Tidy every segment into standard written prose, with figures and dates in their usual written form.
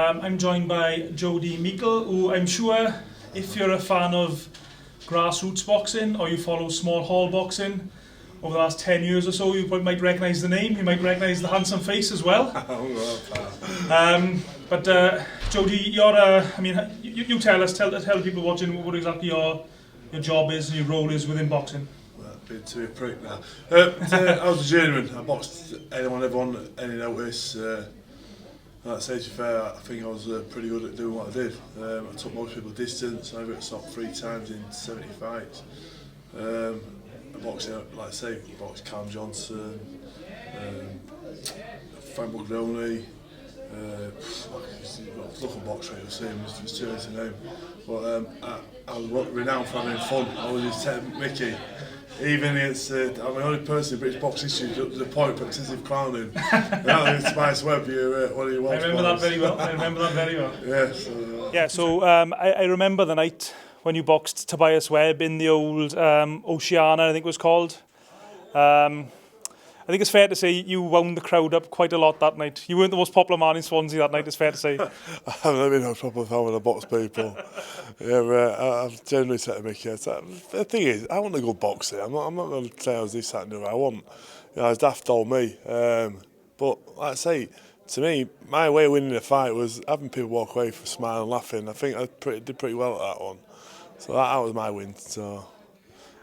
I'm joined by JODY MEIKLE, who I'm sure, if you're a fan of grassroots boxing or you follow small hall boxing over the last 10 years or so, you might recognise the name, you might recognise the handsome face as well. But JODY, you tell people watching what exactly your job is and your role is within boxing. Been to be a prick now. I was a journeyman. I boxed everyone, any notice. Like I say, to be fair, I think I was pretty good at doing what I did. I took most people distance. I got stopped 3 times in 70 fights. I boxed, like I say, boxed Cam Johnson, Frank Buckdoney. Look at box rate, you'll see him, it's too early to name. But I was renowned for having fun. I was just taking Mickey. Even it's, I'm the only person in British box history to the point of excessive clowning. That is Spice Webb, one of your I remember that very well. Yeah, so I remember the night when you boxed Tobias Webb in the old Oceana, I think it was called. I think it's fair to say you wound the crowd up quite a lot that night. You weren't the most popular man in Swansea that night, it's fair to say. I've never been no proper fan when I box people. I've generally said to Mickey, the thing is, I want to go boxing. I'm not going to say I was this, that and the other. I want, as Daft told me. But like I say, to me, my way of winning the fight was having people walk away from smiling and laughing. I think I did pretty well at that one. So that was my win. So.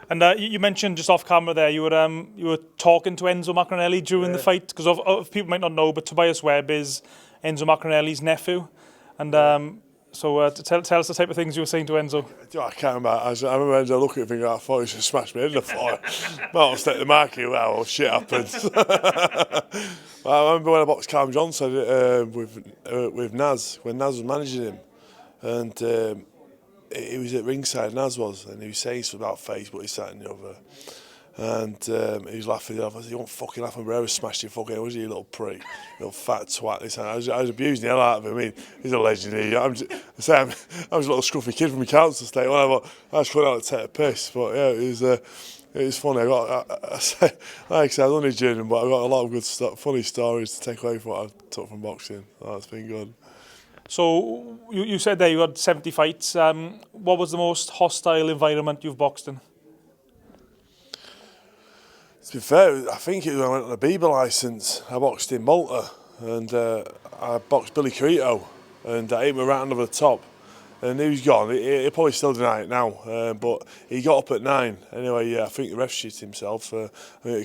And you mentioned just off camera there, you were talking to Enzo Macronelli during the fight, because of people might not know, but Tobias Webb is Enzo Macronelli's nephew, and so tell us the type of things you were saying to Enzo. I can't remember. I remember Enzo looking at me thinking, I thought he should smash me in the floor. Might have stepped the market. Well, shit happens. I remember when I boxed Cam Johnson with Naz, when Naz was managing him, and. He was at ringside, Naz was, and he was saying something about face, but he sat in the other. And he was laughing. I said, "You won't fucking laugh when Brera smashed your fucking head, was he, you little prick? You little fat twat." This I was abusing the hell out of him. I mean, he's a legend. I'm just a little scruffy kid from the council estate. I was coming out to take a piss. But yeah, it was funny. Like I said, I was only journeyman, but I got a lot of good funny stories to take away from what I took from boxing. That's been good. So you said there you had 70 fights. What was the most hostile environment you've boxed in? To be fair, I think it was when I went on a Bieber licence. I boxed in Malta, and I boxed Billy Carito, and I hit him right under the top. And he was gone. He'll probably still deny it now, but he got up at 9. Anyway, yeah, I think the ref shit himself. The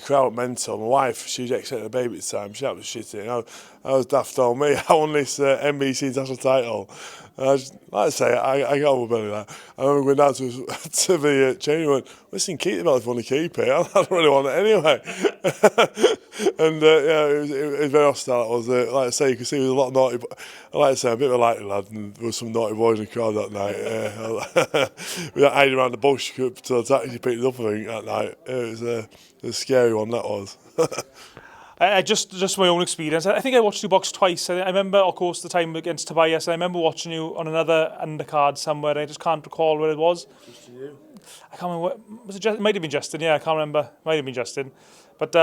crowd mental. My wife, she was expecting a baby at the time. She was shitting. I was daft on me. I won this NBC international title. Like I say, I got over Billy that. I remember going down to the changing room and went, listen, keep the belt if you want to keep it. I don't really want it anyway. And yeah, it was very hostile. It was, like I say, you could see there was a lot of naughty. Like I say, a bit of a likely lad, and there was some naughty boys in the crowd that night. We hid around the bush until the taxi picked it up, I think, that night. It was a scary one, that was. Just my own experience. I think I watched you box twice. I remember, of course, the time against Tobias. I remember watching you on another undercard somewhere. I just can't recall where it was. Justin, you? I can't remember. It might have been Justin. Yeah, I can't remember. Might have been Justin. But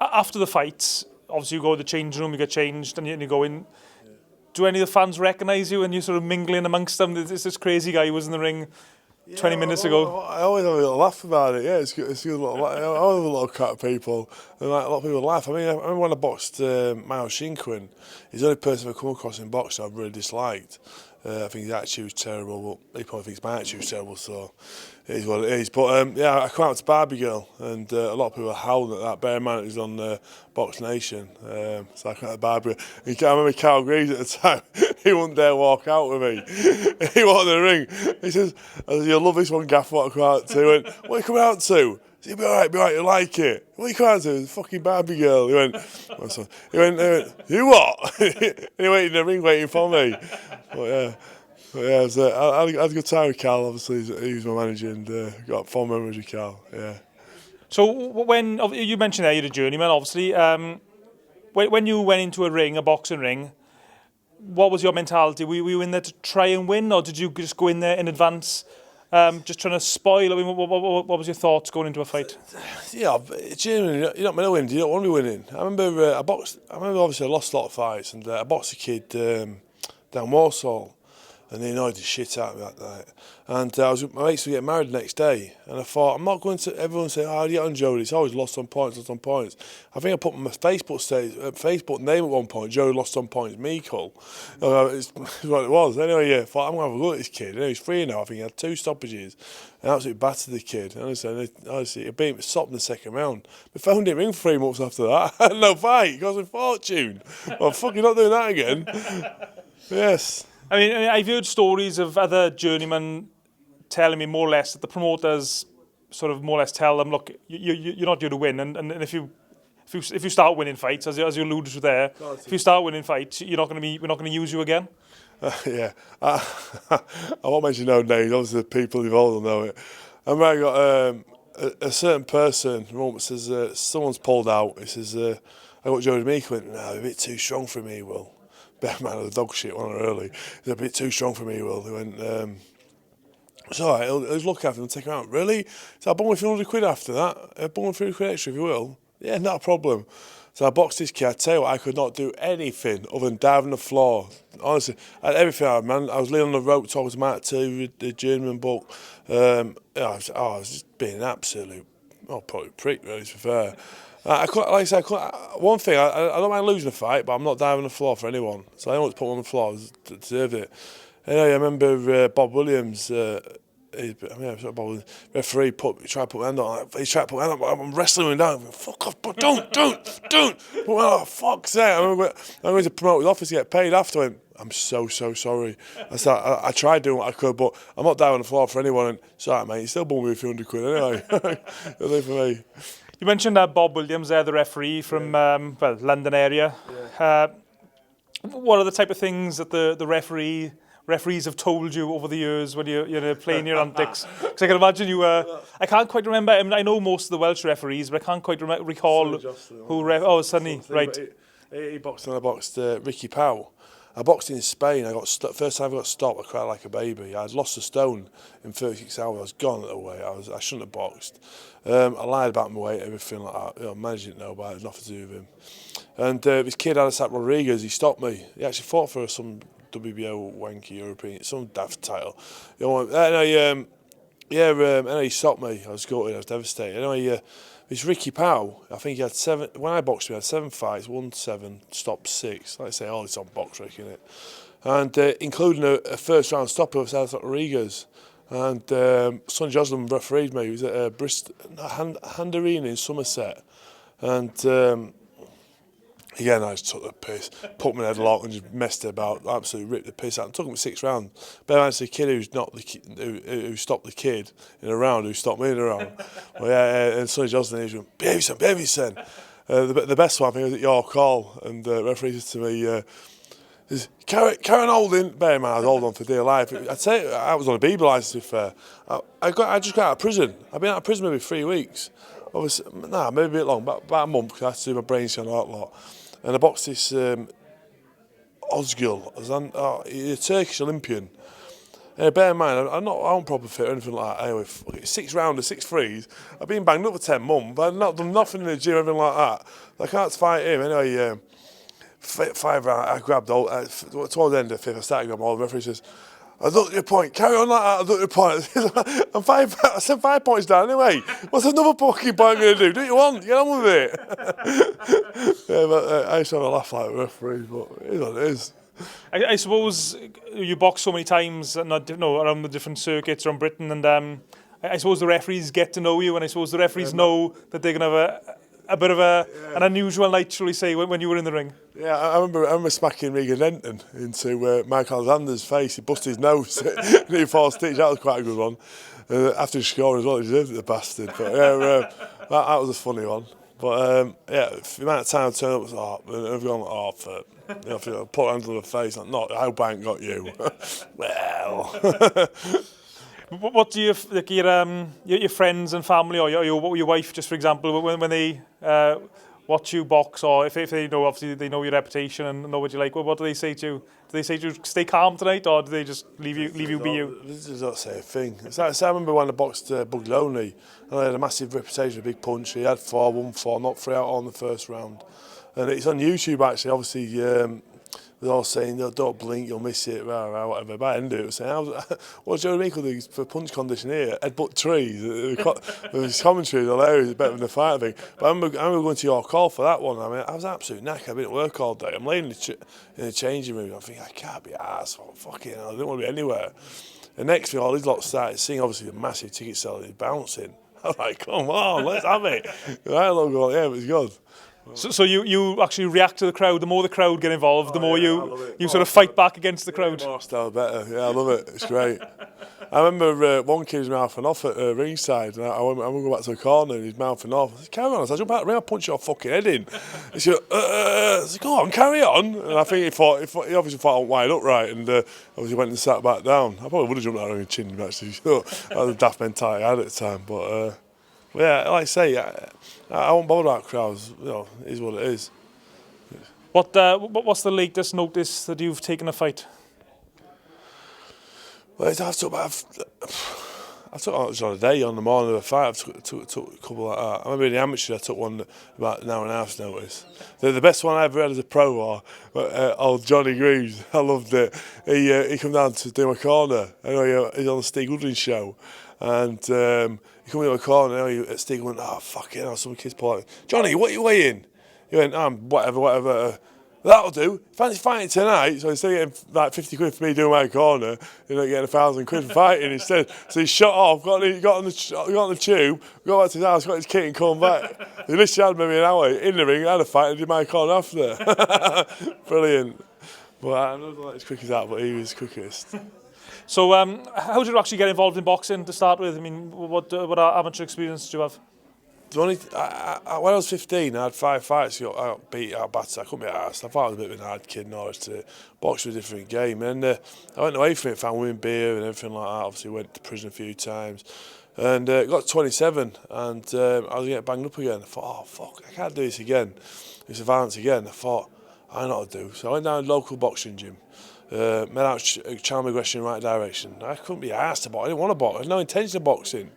after the fight, obviously you go to the changing room, you get changed, and you go in. Yeah. Do any of the fans recognise you and you sort of mingling amongst them? There's this crazy guy who was in the ring 20 minutes ago. I always have a little laugh about it. Yeah, it's good. I always have a little crack at people, and like, a lot of people laugh. I mean, I remember when I boxed Mayo Shinkwin. He's the only person I've come across in boxing I've really disliked. I think his attitude was terrible, but he probably thinks my attitude was terrible, so it is what it is. But yeah, I come out to Barbie Girl, and a lot of people are howling at that. Bear in mind it was on Box Nation, so I come out to Barbie Girl. And I remember Carl Greaves at the time, he wouldn't dare walk out with me. He walked in the ring. He says, "You'll love this one, Gaff, what I come out to." He went, "What are you coming out to?" He'll be alright, you'll like it. What are you coming out to? Fucking Barbie Girl. He went, "You what?" And he waited in the ring waiting for me. But yeah, I had a good time with Cal, obviously. He was my manager, and got fond memories with Cal, yeah. So when you mentioned there you're a journeyman, obviously. When you went into a boxing ring, what was your mentality? Were you in there to try and win, or did you just go in there in advance, just trying to spoil? I mean, what was your thoughts going into a fight? Yeah, genuinely, you're not meant to win. You don't want to be winning. I remember obviously I lost a lot of fights, and I boxed a kid. down Warsaw. And they annoyed the shit out of me that night. And my mates were getting married the next day. And I thought, I'm not going to, everyone say, oh, you get on Jody, it's always lost on points, lost on points. I think I put my Facebook name at one point, Jody lost on points, Meikle. It's what it was. Anyway, yeah, I thought, I'm going to have a look at this kid. Anyway, he's 3 now, I think he had 2 stoppages. And absolutely battered the kid. Honestly, he beat me, stopped in the second round. We found him in 3 months after that. I had no fight, it cost me a fortune. Well, fucking not doing that again. Yes. I mean, I've heard stories of other journeymen telling me more or less that the promoters sort of more or less tell them, look, you're not here to win, and if you start winning fights, as you alluded to there, if you start winning fights, we're not going to use you again. Yeah, I won't mention no names. Obviously, the people involved will know it. I remember I got a certain person. Says someone's pulled out. He says, I got Jody Meikle. Went, no, a bit too strong for me, Will. Bear in mind, the dog shit one early. He's a bit too strong for me, Will. He went, it's all right, he'll look after him and take him out. Really? So I bung with 300 quid after that. I bung with 300 quid extra, if you will. Yeah, not a problem. So I boxed this kid. I tell you what, I could not do anything other than dive on the floor. Honestly, I had everything I had, man. I was laying on the rope talking to Matt too, the journeyman book. I was just being an absolute, probably prick, really, to be fair. One thing, I don't mind losing a fight, but I'm not diving on the floor for anyone. So I don't want to put him on the floor, I deserved it. Anyway, I remember Bob Williams, referee tried to put my hand on. He tried to put my hand on, I'm wrestling him down. Fuck off, but don't. Oh, fuck's sake. I'm going to promote his office to get paid after him. I'm so sorry. I tried doing what I could, but I'm not diving on the floor for anyone. And sorry, mate, you still bought me a few hundred quid anyway. It'll do for me. You mentioned Bob Williams there, the referee from London area. Yeah. What are the type of things that the referees have told you over the years when you're playing your antics? Because I can imagine you I can't quite remember. I mean, I know most of the Welsh referees, but I can't quite recall who. Sonny, right. He boxed and I boxed Ricky Powell. I boxed in Spain. First time I got stopped, I cried like a baby. I'd lost a stone in 36 hours. I was gone at the weight. I shouldn't have boxed. I lied about my weight, everything like that. Managed didn't know about it. It had nothing to do with him. And this kid, Alisat Rodriguez, he stopped me. He actually fought for some WBO wanky European, some daft title. Anyway, he stopped me. I was gutted. I was devastated. Anyway, it's Ricky Powell. I think he had 7. When I boxed him, he had 7 fights, won 7, stopped 6. Like I say, it's on box Rick, innit? And including a first round stopper with Alisat Rodriguez. And Sonny Joslin refereed me. He was at Handarine in Somerset. And again, I just took the piss, put my headlock and just messed it about, absolutely ripped the piss out and took him 6 rounds. But it's the kid who stopped the kid in a round, who stopped me in a round. And Sonny Joslin, he went, behave yourself. The best one, I think, was at York Hall, and the referee said to me, Ciaran holding, bear in mind, I was holding on for dear life. I'd say I was on a BB licence, to be fair. I just got out of prison. I've been out of prison maybe 3 weeks. Maybe a bit long, about a month, because I had to do my brain scan and all that lot. And I boxed this Ozgul, he's a Turkish Olympian. Bear in mind, I'm not proper fit or anything like that. Anyway, 6 rounders, 6 threes. I've been banged up for 10 months, but I've not done nothing in the gym, anything like that. I can't fight him. Anyway, 5 rounds, I grabbed all. Towards the end of the 5th, I started grabbing all. The referee says, I looked at your point, carry on like that, I looked at your point. I said 5 points down anyway. What's another fucking point I'm going to do? Do what you want, get on with it. I used to have a laugh like referees, but it is what it is. I suppose you box so many times around the different circuits around Britain, and I suppose the referees get to know you, and I suppose the referees know that they're going to have a bit of an unusual night, shall we say, when you were in the ring. Yeah, I remember smacking Regan Denton into Mike Alexander's face. He busted his nose and he 4 stitch. That was quite a good one. After he scored as well, he deserved it, the bastard. But yeah, that was a funny one. But the amount of time I turned up was, I've gone, put hands on the face. Like, I hope I ain't got you. Well. What do your friends and family or your wife, just for example, when they watch you box, or if they know, obviously they know your reputation and know what you like, what do they say to you? Do they say to you, stay calm tonight, or do they just leave you be you? This is not say a thing. I remember when I boxed Bug Lonely, and I had a massive reputation, a big punch. He had 4, won 4, knocked 3 out on the first round. And it's on YouTube actually, obviously. they're all saying, no, don't blink, you'll miss it, whatever. By the end of it, it was saying, what's Jody Meikle do for punch condition here? Headbutt trees. The commentary was hilarious, better than the fight, I think. But I remember going to your call for that one. I mean, I was absolute knack. I've been at work all day. I'm laying in the changing room. I think, I can't be arsed. Fucking hell, I didn't want to be anywhere. The next thing, all these lots started seeing, obviously, the massive ticket seller is bouncing. I'm like, come on, let's have it. Right, look, yeah, it was good. So you actually react to the crowd. The more the crowd get involved, the more you sort of fight back against the crowd. The more style, better. Yeah, I love it. It's great. I remember one kid was mouthing off at ringside, and I went to go back to the corner, and he's mouthing off. I said, carry on. I said, jump out of the ring, I'll punch your fucking head in. He said, I said, go on, carry on. And I think he obviously thought I went wide up right, and obviously went and sat back down. I probably would have jumped out of the ring and chinned him, actually. That was a daft mentality I had at the time. But yeah, like I say, I won't bother about crowds. You know, it is what it is. What's the latest notice that you've taken a fight? Well, I took on a day on the morning of the fight. I took a couple like that. I remember in the amateur I took one about an hour and a half's notice. The best one I ever had as a pro was old Johnny Greaves. I loved it. He come down to do my corner. I know he's on the Steve Goodwin show, and he come into my corner. And Steve went, oh fuck it, some kids pull out. Johnny, what are you weighing? He went, whatever. That'll do. Fancy fighting tonight. So instead of getting like 50 quid for me doing my corner, you're not getting 1,000 quid for fighting instead. So he shot off, got on the tube, got back to his house, got his kit and come back. He literally had maybe an hour in the ring, had a fight and did my corner after. Brilliant. But I'm not like as quick as that, but he was quickest. So how did you actually get involved in boxing to start with? I mean, what amateur experience did you have? When I was 15, I had 5 fights. I got beat, I got battered. I couldn't be arsed. I thought I was a bit of a hard kid in order to box with a different game. And I went away from it, found women beer and everything like that. Obviously went to prison a few times. And got to 27 and I was getting banged up again. I thought, oh fuck, I can't do this again. It's a violence again. I thought, I know what to do. So I went down to a local boxing gym. Met out channel my aggression in the right direction. I couldn't be arsed to box. I didn't want to box. I had no intention of boxing.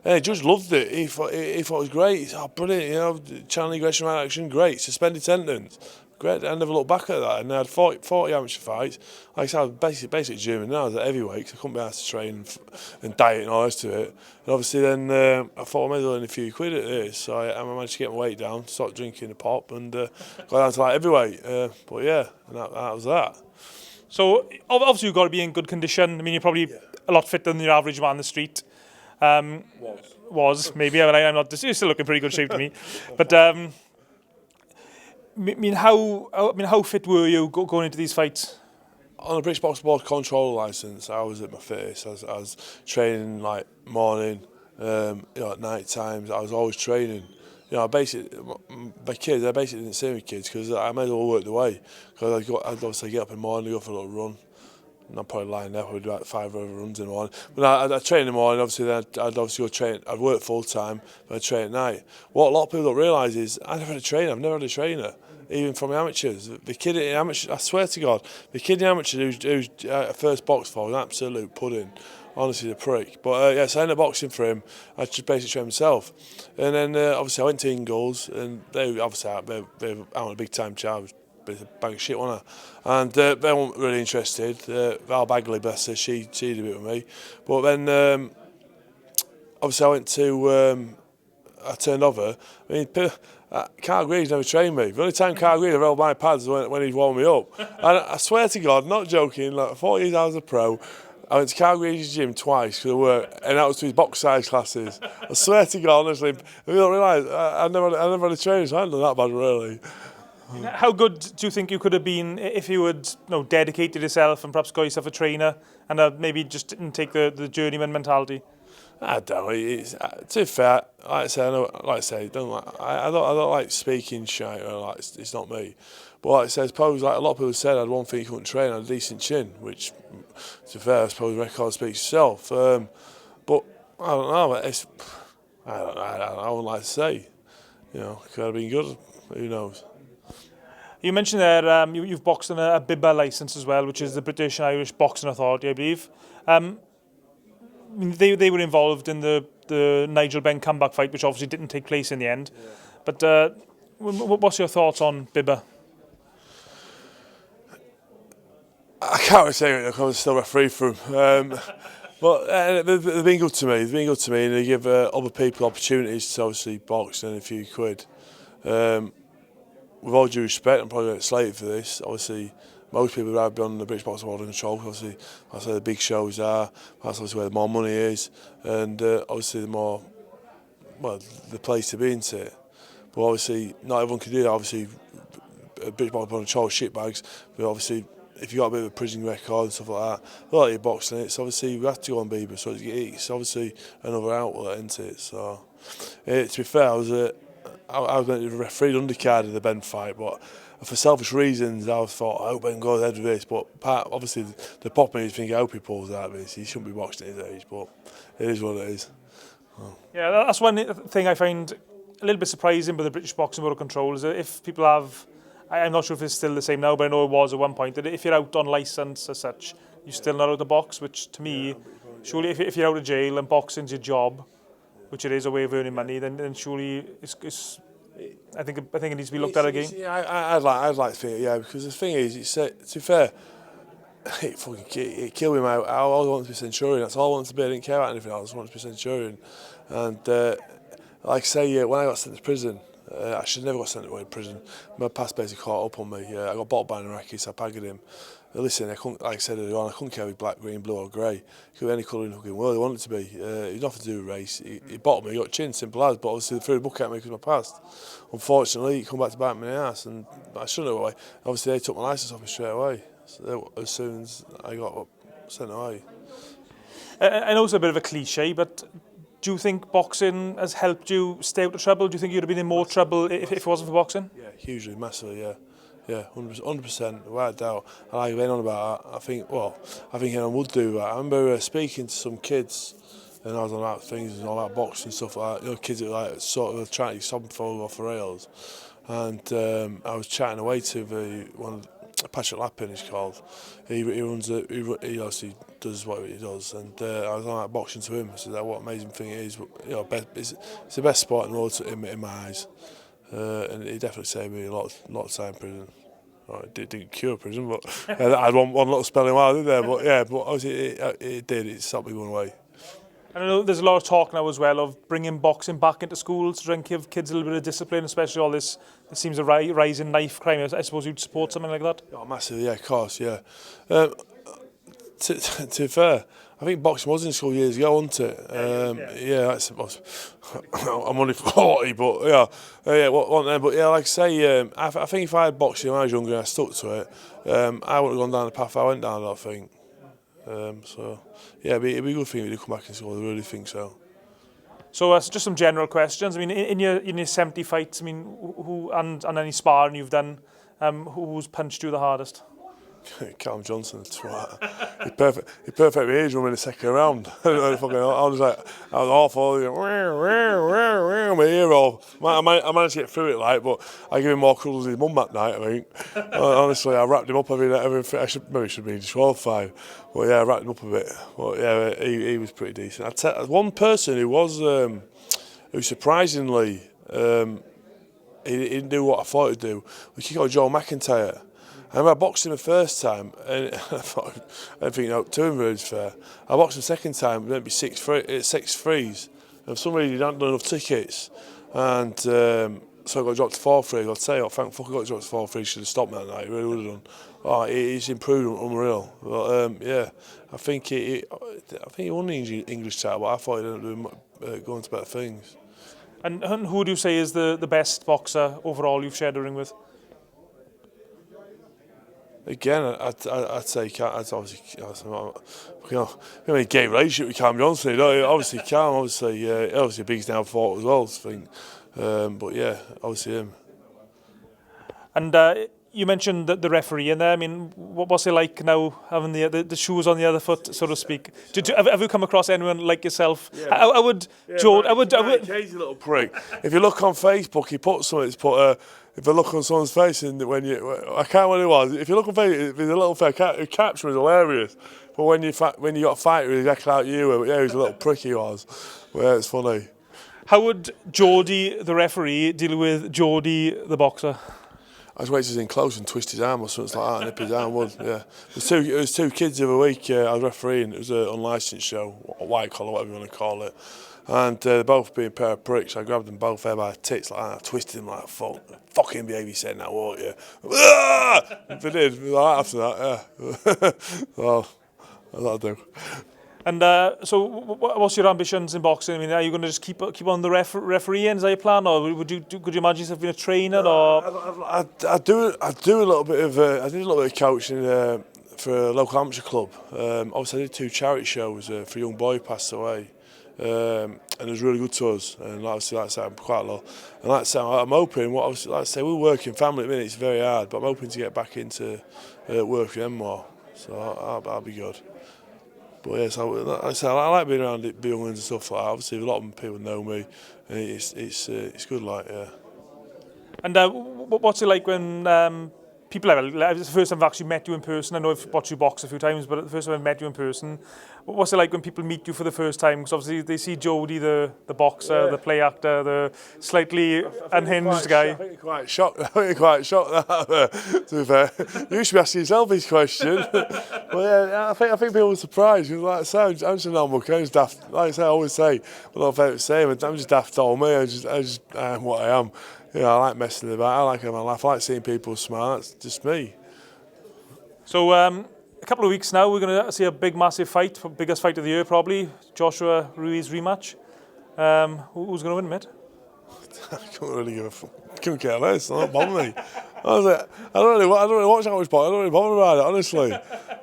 And the judge loved it. He thought it was great. He said, oh, brilliant, you know, channeling aggression, right action, great. Suspended sentence. Great. I never looked back at that. And I had 40 amateur fights. Like I said, I was basically German now. I was at heavyweight because I couldn't be asked to train and diet and all the rest of it. And obviously then I thought I might as well earn a few quid at this. So I managed to get my weight down, stopped drinking the pop and got down to like heavyweight. But yeah, and that was that. So obviously you've got to be in good condition. I mean, you're probably a lot fitter than your average man on the street. Was maybe. I mean, I'm not. You're still looking pretty good shape to me, but I mean, how fit were you going into these fights? On the British Box Board controller licence, I was at my fittest. I was training like morning, at night times. I was always training. You know, my kids, I basically didn't see my kids because I made it all work the way. Because I'd obviously get up in the morning, go for a little run. And I'm probably lying there, I'd do like 5 runs in the morning. But I'd train in the morning, obviously, then I'd obviously go train. I'd work full time, but I'd train at night. What a lot of people don't realise is I never had a trainer. I've never had a trainer, even from the amateurs. The kid in amateurs, I swear to God, the kid in amateurs who's first box for was an absolute pudding. Honestly, the prick. But yes, I ended up boxing for him. I just basically trained myself. And then obviously I went to Ingalls, and they obviously they were out on a big time charge. Bit of a bag of shit, wasn't I? And they weren't really interested. Val Bagley, bless her, she did a bit with me. But then, obviously, I went to. I turned over. I mean, Carl Green's never trained me. The only time Carl Green ever held my pads was when he'd warmed me up. And I swear to God, not joking, like 40 years I was a pro. I went to Carl Green's gym twice because of work, and that was to his box size classes. I swear to God, honestly, you don't realise, I never had a trainer, so I hadn't done that bad, really. How good do you think you could have been if you had dedicated yourself and perhaps got yourself a trainer and maybe just didn't take the journeyman mentality? I don't know. To be fair, like I say, I don't like speaking shit. It's not me. But like I say, I suppose like a lot of people said, I had one thing you couldn't train, I had a decent chin, which, to be fair, I suppose the record speaks itself. But I don't know. I wouldn't like to say. You know, could have been good. Who knows? You mentioned there you've boxed on a BIBA licence as well, which is the British and Irish Boxing Authority, I believe. They were involved in the Nigel Benn comeback fight, which obviously didn't take place in the end. Yeah. But what's your thoughts on BIBA? I can't really say it because I'm still referee for them. But they've been good to me. They've been good to me, and they give other people opportunities to obviously box and a few quid. With all due respect, I'm probably going to get slated for this. Obviously, most people would rather be on the British Boxing World Control. Obviously, that's where the big shows are. That's obviously where the more money is, and obviously the more, well, the place to be into it. But obviously, not everyone can do that. Obviously, British Boxing World Control shitbags. But obviously, if you've got a bit of a prison record and stuff like that, a lot of your boxing, it's obviously we have to go on Bieber, so it's obviously another outlet, isn't it? So, to be fair, I was going to referee the undercard of the Ben fight, but for selfish reasons, I thought I hope Ben goes ahead with this. But obviously, the pop me is thinking I hope he pulls out of this. He shouldn't be boxing at his age, but it is what it is. Oh. Yeah, that's one thing I find a little bit surprising with the British Boxing World Control is that if people have, I'm not sure if it's still the same now, but I know it was at one point, that if you're out on licence as such, you're still not out the box, which to me, surely if you're out of jail and boxing's your job, which it is a way of earning money, then surely it's I think it needs to be looked at again. Yeah, I'd like to think, yeah, because the thing is, to be fair, it killed me out. All I wanted to be Centurion. That's all I wanted to be. I didn't care about anything else. I wanted to be Centurion. And like I say, when I got sent to prison, I should never got sent away to prison. My past basically caught up on me. I got bought by an Iraqi, so I pagged him. Listen, I couldn't, like I said earlier on, I couldn't care with black, green, blue or grey. It could be any colour in the fucking world I wanted it to be. It had nothing to do with race. He bottled me, he got chin, simple as, but obviously they threw the book at me because of my past. Unfortunately, it come back to bite me in the ass, and I shouldn't have. Obviously, they took my licence off me straight away, so as soon as I got sent away. I know it's a bit of a cliche, but do you think boxing has helped you stay out of trouble? Do you think you'd have been in more trouble if it wasn't for boxing? Yeah, hugely, massively, yeah. Yeah, 100%, without a doubt. And I went on about that. I think anyone would do that. I remember speaking to some kids, and I was on about things and all about boxing and stuff like that. You know, kids that were like sort of trying to stop fall off the rails. And I was chatting away to Patrick Lappin, he's called. He obviously does what he does, and I was on about boxing to him. I said, what amazing thing it is. You know, it's the best sport in the world in my eyes. And he definitely saved me a lot of time in prison. It didn't cure prison, but I had one little spelling while I did there. But yeah, but obviously it did. It stopped me going away. I know there's a lot of talk now as well of bringing boxing back into schools to try and give kids a little bit of discipline, especially all this. There seems a rise in knife crime. I suppose you'd support something like that. Oh, massively, yeah, of course, yeah. To be fair, I think boxing was in school years ago, wasn't it? Yeah, I'm only 40, but yeah, but yeah, like I say, I think if I had boxing when I was younger and I stuck to it, I wouldn't have gone down the path I went down, I don't think. So yeah, it'd be a good thing if you come back in school. I really think so. So just some general questions. I mean, in your 70 fights, I mean, who and any sparring you've done, who's punched you the hardest? Ciaran Johnson, twat. He perfectly aged him in the second round. I was awful. My ear off. I managed to get through it, but I gave him more cuddles than his mum that night. I think. Honestly, I wrapped him up every. I should be disqualified. But yeah, I wrapped him up a bit. But yeah, he was pretty decent. I'd tell one person who was who surprisingly he didn't do what I thought he'd do. We kicked out Joe McIntyre. I remember I boxed him the first time, and I thought everything up to him was fair. I boxed him the second time, and it'd be 6-3s. And for some reason, he hadn't done enough tickets, and so I got dropped to 4-3. I'll tell you, thank fuck I got dropped to 4-3. Should have stopped me that night. He really would have done. Oh, he's improved, unreal. But yeah, I think he won the English title, but I thought he'd end up going to better things. And who would you say is the best boxer overall you've shared a ring with? Again, I'd say I'd obviously, a gay relationship with Ciaran Johnson. Obviously, Ciaran, obviously Big's now fought as well, I think. But yeah, obviously him. And you mentioned the referee in there. I mean, what's it like now having the shoes on the other foot, so to speak? Have you come across anyone like yourself? Yeah. I would. He's a little prick. If you look on Facebook, he put something. If I look on someone's face and I can't remember what it was. If you look on Facebook, there's a little fake caption was hilarious. But when you got a fight with exactly like you, yeah, he was a little prick he was. But yeah, it's funny. How would Jody, the referee, deal with Jody, the boxer? I just wait till he's in close and twist his arm or something like that and nip his arm. Yeah. There was two kids the other week. I was refereeing. It was an unlicensed show, white collar, whatever you want to call it. And they're both being a pair of pricks. I grabbed them both there by the tits like that. I twisted them like fucking baby said now, won't you? They did. Like after that, yeah. Well, that'll do. And so, what's your ambitions in boxing? I mean, are you going to just keep on the refereeing? Is that your plan, or could you imagine yourself being a trainer? Or I do a little bit of I did a little bit of coaching for a local amateur club. Obviously, I did 2 charity shows for a young boy who passed away, and it was really good to us. And obviously, like I said, I'm quite low. And like I said, I'm hoping. Like I say, we're working family at the minute. It's very hard, but I'm hoping to get back into work with them more. So I'll be good. But yeah, so like I say, I like being around the young ones and stuff like that. Obviously, a lot of people know me, and it's good, like, yeah. And what's it like when people it's the first time I've actually met you in person? I know I've watched you box a few times, but the first time I've met you in person, what's it like when people meet you for the first time? Because obviously they see Jody, the boxer, the play actor, the slightly unhinged guy. I think you're quite shocked. To be fair, you should be asking yourself this question. But yeah, I think people are surprised. Because like I say, I'm just a normal kid. I'm just daft. Like I say, I always say, well, I'm just daft old me. I am what I am. You know, I like messing about. I like having a laugh. I like seeing people smile. That's just me. So a couple of weeks now, we're going to see a big, massive fight, biggest fight of the year probably. Joshua Ruiz rematch. Who's going to win, mate? I couldn't really give a fuck. Couldn't care less. It don't bother me. I don't really watch that much boxing. I don't really bother about it, honestly.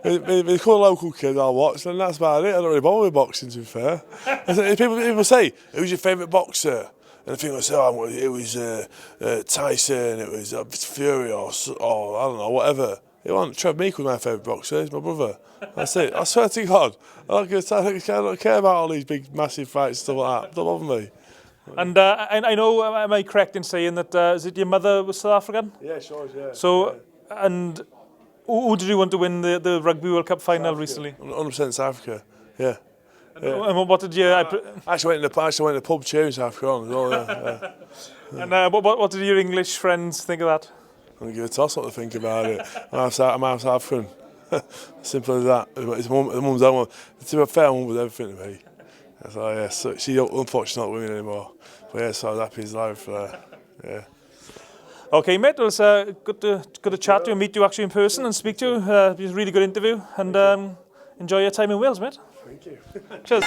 If it's called local kids, I'll watch, and that's about it. I don't really bother with boxing, to be fair. People say, "Who's your favourite boxer?" And I think I said, oh, it was Tyson, it was Fury, or I don't know, whatever. It wasn't. Trevor Meek was my favourite boxer. He's my brother. That's it. I swear to God, I don't care about all these big, massive fights and stuff like that. Don't bother me. And I know, am I correct in saying that is it your mother was South African? Yeah, sure, yeah. So, yeah. And who did you want to win the Rugby World Cup final recently? 100% South Africa. Yeah. Yeah. And what did you? I actually went to the pub cheering South Africa as well. Yeah. And what did your English friends think of that? I don't give a toss what they think about it. I'm South African. Simple as that. It's mum's own one. To be fair, mum was everything to me. So yeah, so she unfortunately not with me anymore. But yeah, so I was happy as life for that. Yeah. Okay, mate. It was good to chat to you and meet you actually in person and speak to you. It was a really good interview, and enjoy your time in Wales, mate. Thank you. Cheers.